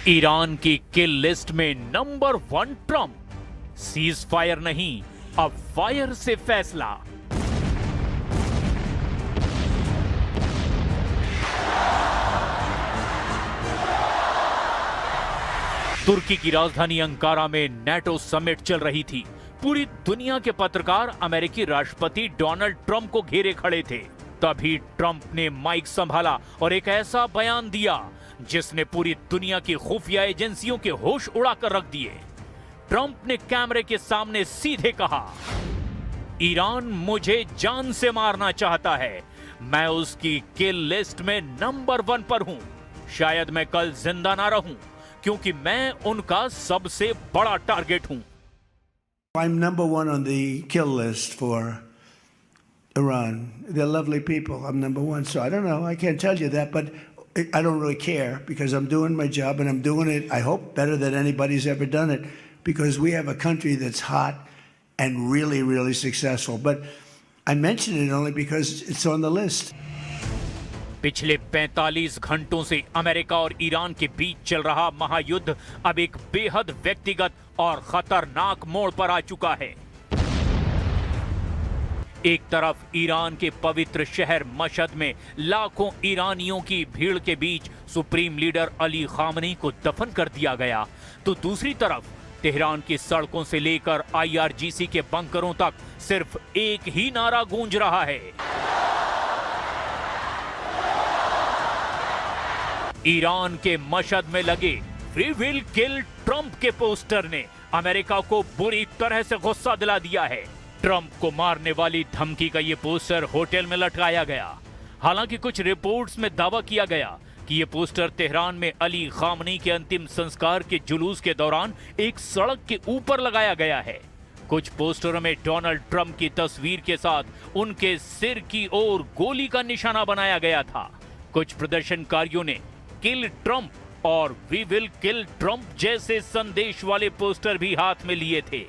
Iran की किल list में number 1 Trump. Cease fire नहीं, अब फायर से फैसला। तुर्की की राजधानी अंकारा में नेटो समिट चल रही थी। पूरी दुनिया के पत्रकार अमेरिकी राष्ट्रपति डोनाल्ड ट्रंप को घेरे खड़े थे। तभी ट्रंप ने माइक संभाला और एक ऐसा बयान दिया जिसने पूरी दुनिया की खुफिया एजेंसियों के होश उड़ाकर रख दिए। ट्रंप ने कैमरे के सामने सीधे कहा, ईरान मुझे जान से मारना चाहता है। मैं उसकी किल लिस्ट में नंबर 1 पर हूं। शायद मैं कल जिंदा ना रहूं, क्योंकि मैं उनका सबसे बड़ा टारगेट हूं। I'm number 1 on the kill list for Iran. They're lovely people. I'm number 1. So I don't know. I can't tell you that, but I don't really care because I'm doing my job and I'm doing it, I hope, better than anybody's ever done it, because we have a country that's hot and really, really successful. But I mention it only because it's on the list. पिछले 45 घंटों से America और Iran के बीच चल रहा महायुद्ध अब एक बेहद व्यक्तिगत और खतरनाक मोड़ पर आ चुका है। एक तरफ ईरान के पवित्र शहर मशहद में लाखों ईरानियों की भीड़ के बीच सुप्रीम लीडर अली खामनेई को दफन कर दिया गया, तो दूसरी तरफ तेहरान की सड़कों से लेकर IRGC के बंकरों तक सिर्फ एक ही नारा गूंज रहा है, ईरान के मशहद में लगे वी विल किल ट्रंप के पोस्टर ने अमेरिका को बुरी तरह से गुस्सा दिला दिया है। ट्रंप को मारने वाली धमकी का यह पोस्टर होटल में लटकाया गया। हालांकि कुछ रिपोर्ट्स में दावा किया गया कि यह पोस्टर तेहरान में अली खामनेई के अंतिम संस्कार के जुलूस के दौरान एक सड़क के ऊपर लगाया गया है। कुछ पोस्टरों में डोनाल्ड ट्रंप की तस्वीर के साथ उनके सिर की ओर गोली का निशाना बनाया गया था। कुछ प्रदर्शनकारियों ने किल ट्रंप और वी विल किल ट्रंप जैसे संदेश वाले पोस्टर भी हाथ में लिए थे।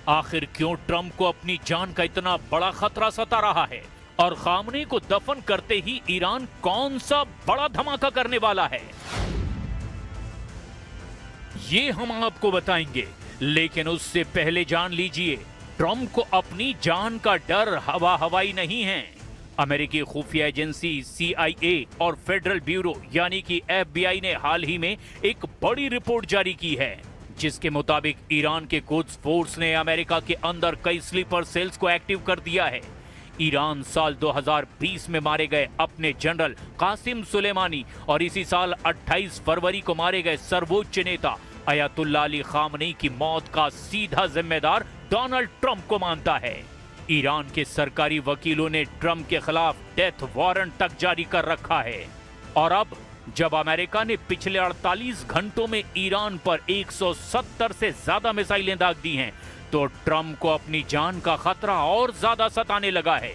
आखिर क्यों ट्रंप को अपनी जान का इतना बड़ा खतरा सता रहा है और खामनेई को दफन करते ही ईरान कौन सा बड़ा धमाका करने वाला है, ये हम आपको बताएंगे। लेकिन उससे पहले जान लीजिए, ट्रंप को अपनी जान का डर हवा हवाई नहीं है। अमेरिकी खुफिया एजेंसी CIA और फेडरल ब्यूरो यानी कि FBI ने हाल ही में एक बड़ी रिपोर्ट जारी की है, जिसके मुताबिक ईरान के कुड्स फोर्स ने अमेरिका के अंदर कई स्लीपर सेल्स को एक्टिव कर दिया है। ईरान साल 2020 में मारे गए अपने जनरल कासिम सुलेमानी और इसी साल 28 फरवरी को मारे गए सर्वोच्च नेता अयातुल्ला अली खामनेई की मौत का सीधा जिम्मेदार डोनाल्ड ट्रंप को मानता है। ईरान के सरकारी वकीलों ने ट्रंप के खिलाफ डेथ वारंट तक जारी कर रखा है। और अब जब अमेरिका ने पिछले 48 घंटों में ईरान पर 170 से ज्यादा मिसाइलें दाग दी हैं, तो ट्रंप को अपनी जान का खतरा और ज्यादा सताने लगा है।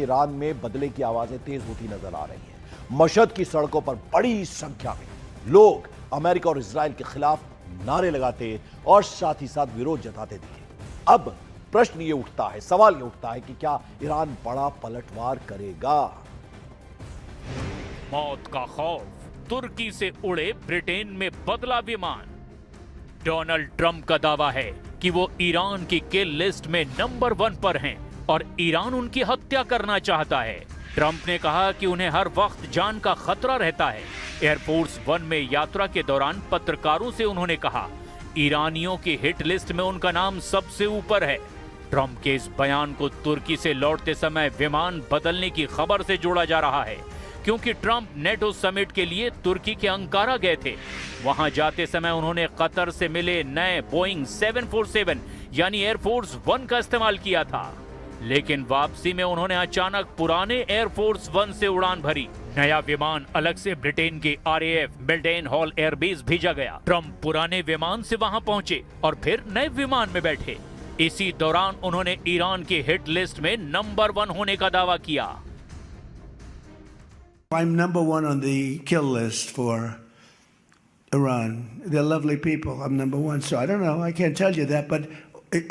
ईरान में बदले की आवाजें तेज होती नजर आ रही हैं। मशहद की सड़कों पर बड़ी संख्या में लोग अमेरिका और इजराइल के खिलाफ नारे लगाते और साथ ही साथ विरोध जताते दिखे। अब प्रश्न ये उठता है, सवाल ये उठता है कि क्या ईरान बड़ा पलटवार करेगा? मौत का खौफ, तुर्की से उड़े ब्रिटेन में बदला विमान। डोनाल्ड ट्रंप का दावा है कि वो ईरान की किल लिस्ट में नंबर 1 पर हैं और ईरान उनकी हत्या करना चाहता है। ट्रंप ने कहा कि उन्हें हर वक्त जान का खतरा रहता है। एयरफोर्स 1 में यात्रा के दौरान पत्रकारों से उन्होंने कहा, ईरानियों की हिट लिस्ट में उनका नाम सबसे ऊपर है। ट्रंप के इस बयान को तुर्की से लौटते समय विमान बदलने की खबर से जोड़ा जा रहा है, क्योंकि ट्रंप नेटो समिट के लिए तुर्की के अंकारा गए थे। वहां जाते समय उन्होंने कतर से मिले नए बोइंग 747 यानी एयरफोर्स 1 का इस्तेमाल किया था। लेकिन वापसी में उन्होंने अचानक पुराने एयरफोर्स वन से उड़ान भरी। नया विमान अलग से ब्रिटेन के RAF मिल्डेन हॉल एयरबेस भेजा गया। ट्रंप पुराने विमान से वहां पहुंचे और फिर नए विमान में बैठे। इसी दौरान उन्होंने ईरान के हिट लिस्ट में नंबर 1 होने का दावा किया। I'm number 1 on the kill list for Iran. They're lovely people. I'm number 1. So I don't know. I can't tell you that, but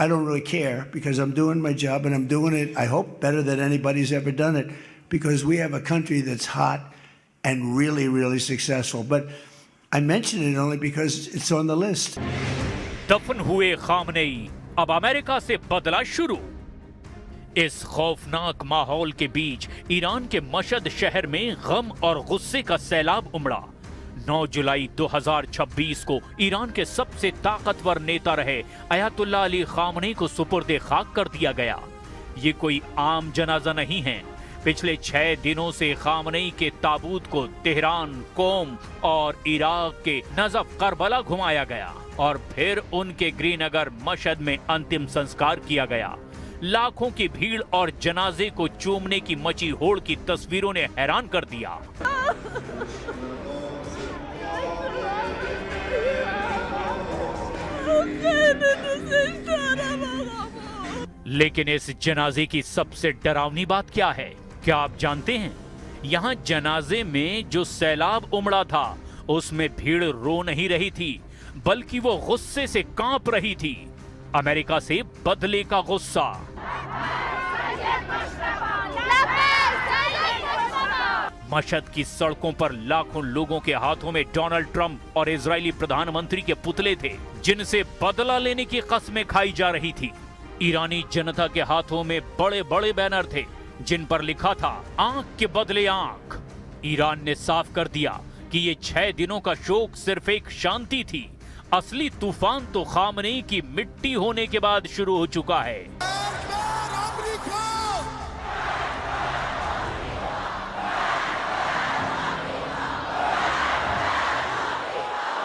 I don't really care because I'm doing my job and I'm doing it, I hope, better than anybody's ever done it because we have a country that's hot and really, really successful. But I mention it only because it's on the list. दफन हुए Khamenei, अब America से बदला शुरू। इस खौफनाक माहौल के बीच ईरान के मशहद शहर में गम और गुस्से का सैलाब उमड़ा। 9 जुलाई 2026 को ईरान के सबसे ताकतवर नेता रहे अयातुल्लाह अली खामनेई को सुपुर्दे खाक कर दिया गया। ये कोई आम जनाजा नहीं है। पिछले 6 दिनों से खामनेई के ताबूत को तेहरान, कोम और इराक के नजफ करबला घुमाया गया और फिर उनके श्रीनगर मशहद में अंतिम संस्कार किया गया। लाखों की भीड़ और जनाजे को चूमने की मची होड़ की तस्वीरों ने हैरान कर दिया। लेकिन इस जनाजे की सबसे डरावनी बात क्या है? क्या आप जानते हैं? यहाँ जनाजे में जो सैलाब उमड़ा था उसमें भीड़ रो नहीं रही थी, बल्कि वो गुस्से से कांप रही थी। अमेरिका से बदले का गुस्सा। मशहद की सड़कों पर लाखों लोगों के हाथों में डोनाल्ड ट्रंप और इजरायली प्रधानमंत्री के पुतले थे, जिनसे बदला लेने की कस्में खाई जा रही थी। ईरानी जनता के हाथों में बड़े बड़े बैनर थे जिन पर लिखा था आंख के बदले आंख। ईरान ने साफ कर दिया कि ये 6 दिनों का शोक सिर्फ एक शांति थी। असली तूफान तो खामनेई की मिट्टी होने के बाद शुरू हो चुका है।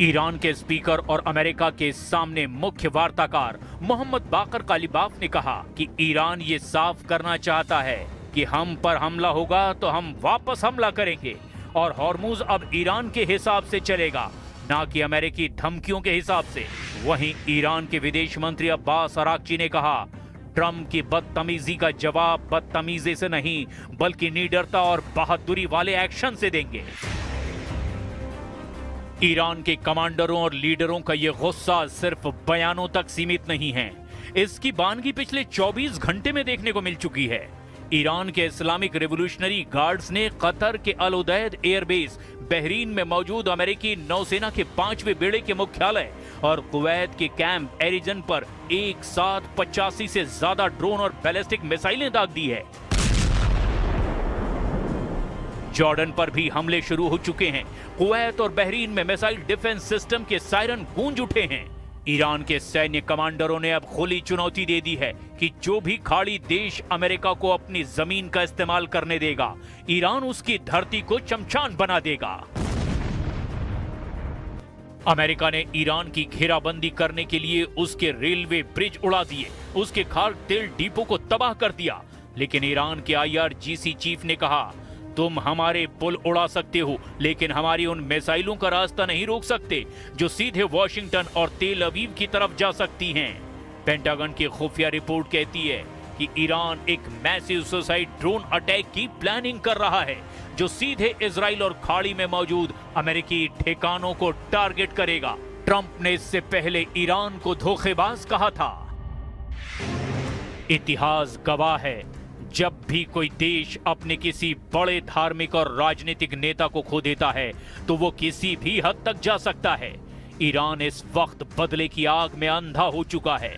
ईरान के स्पीकर और अमेरिका के सामने मुख्य वार्ताकार मोहम्मद बाकर कालिबाफ ने कहा कि ईरान ये साफ करना चाहता है कि हम पर हमला होगा तो हम वापस हमला करेंगे और हॉर्मुज अब ईरान के हिसाब से चलेगा, ना कि अमेरिकी धमकियों के हिसाब से। वहीं ईरान के विदेश मंत्री अब्बास अराक्ची ने कहा, ट्रंप की बदतमीजी का जवाब बदतमीजी से नहीं बल्कि निडरता और बहादुरी वाले एक्शन से देंगे। ईरान के कमांडरों और लीडरों का ये गुस्सा सिर्फ बयानों तक सीमित नहीं है, इसकी बानगी पिछले 24 घंटे में देखने को मिल चुकी है। ईरान के इस्लामिक रिवोल्यूशनरी गार्ड्स ने कतर के अल उदैद एयरबेस, बहरीन में मौजूद अमेरिकी नौसेना के 5वें बेड़े के मुख्यालय और कुवैत के कैंप एरिजन पर एक साथ 85 से ज्यादा ड्रोन और बैलिस्टिक मिसाइलें दाग दी है। जॉर्डन पर भी हमले शुरू हो चुके हैं। कुवैत और बहरीन में मिसाइल डिफेंस सिस्टम के सायरन गूंज उठे हैं। ईरान के सैन्य कमांडरों ने अब खुली चुनौती दे दी है कि जो भी खाड़ी देश अमेरिका को अपनी जमीन का इस्तेमाल करने देगा, ईरान उसकी धरती को शमशान बना देगा। अमेरिका ने ईरान की घेराबंदी करने के लिए उसके रेलवे ब्रिज उड़ा दिए, उसके खार तेल डिपो को तबाह कर दिया। लेकिन ईरान के IRGC चीफ ने कहा, तुम हमारे पुल उड़ा सकते हो लेकिन हमारी उन मिसाइलों का रास्ता नहीं रोक सकते जो सीधे वॉशिंगटन और तेल अवीव की तरफ जा सकती हैं। पेंटागन की खुफिया रिपोर्ट कहती है कि ईरान एक मैसिव सुसाइड ड्रोन अटैक की प्लानिंग कर रहा है जो सीधे इजराइल और खाड़ी में मौजूद अमेरिकी ठिकानों को टारगेट करेगा। ट्रंप ने इससे पहले ईरान को धोखेबाज कहा था। इतिहास गवाह है, जब भी कोई देश अपने किसी बड़े धार्मिक और राजनीतिक नेता को खो देता है तो वो किसी भी हद तक जा सकता है। ईरान इस वक्त बदले की आग में अंधा हो चुका है।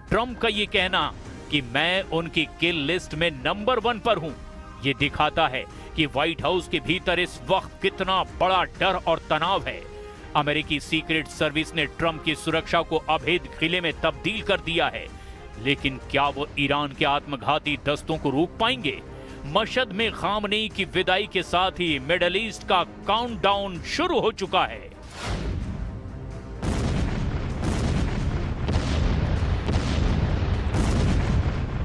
ट्रंप का ये कहना कि मैं उनकी किल लिस्ट में नंबर 1 पर हूं, ये दिखाता है कि व्हाइट हाउस के भीतर इस वक्त कितना बड़ा डर और तनाव है। अमेरिकी सीक्रेट सर्विस ने ट्रंप की सुरक्षा को अभेद किले में तब्दील कर दिया है, लेकिन क्या वो ईरान के आत्मघाती दस्तों को रोक पाएंगे? मशहद में खामनेई की विदाई के साथ ही मिडल ईस्ट का काउंटडाउन शुरू हो चुका है।